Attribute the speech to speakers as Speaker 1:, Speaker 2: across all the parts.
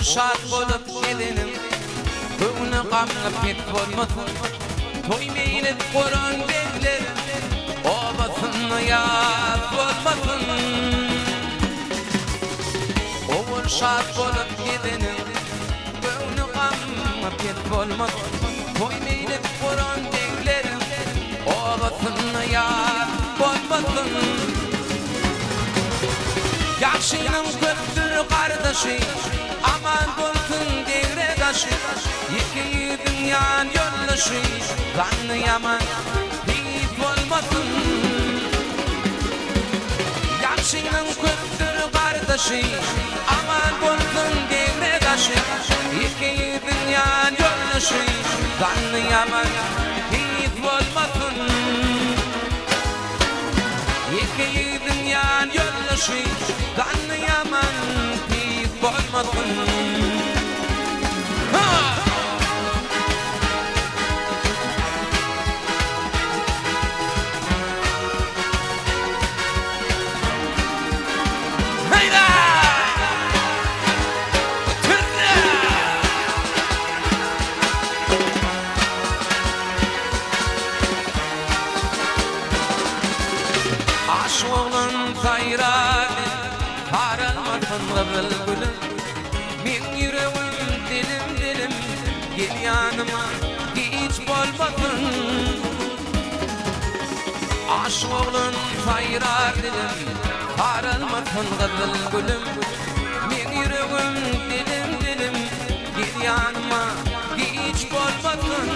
Speaker 1: şad bolup gelinim Öňüne gamly pek bolmasyn Toy meýli goran bekler Obasyn ýaz bolmasyn Owul şad bolup gelinim Öňüne gamly pek bolmasyn Toy meýli goran bekler Obasyn ýaz bolmasyn Ýaşynyň köpdür gardaşy aman bolsun degre daşı Iki dünyan yoldaşı Kanlı yaman hiç olmasın Yaşının köptür kardeşi aman bolsun degre daşı İki dünyan yoldaşı Kanlı yaman hiç olmasın İki dünyan yoldaşı Kanlı yaman hiç olmasın Aşığın sayradı Haralmasın bülbülüm Min yüreğim dilim Gel yanıma hiç bolmasın Aşığın sayradı Haralmasın bülbülüm Min yüreğim dilim Gel yanıma hiç bolmasın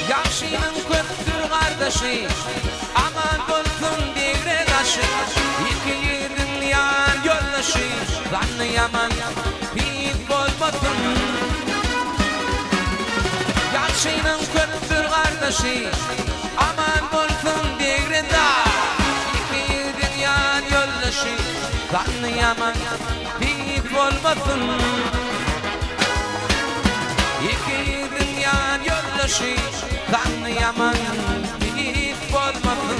Speaker 1: Yaşının köptür kardeşi aman bolsun degre daşı İki dünyan yoldaşı Kanlı yaman hiç bolmasın Yaşının köptür kardeşi aman bolsun degre daşı İki dünyan yoldaşı Kanlı yaman hiç bolmasın İki dünyan yoldaşı Kanlı yaman hiç bolmasın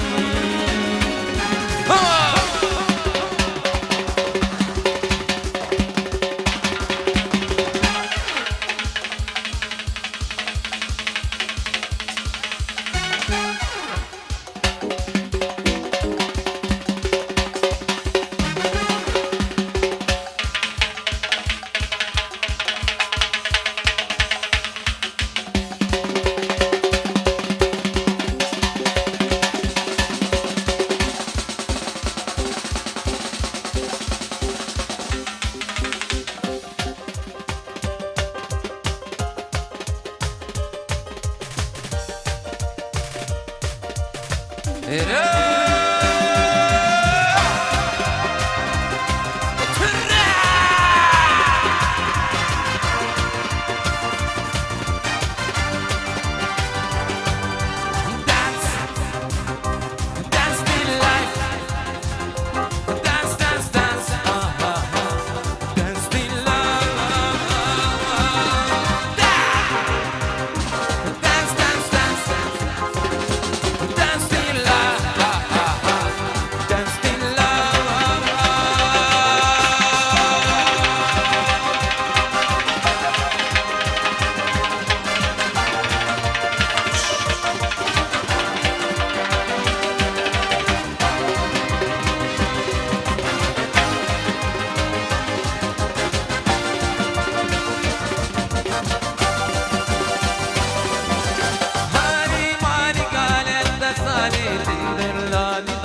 Speaker 1: Lali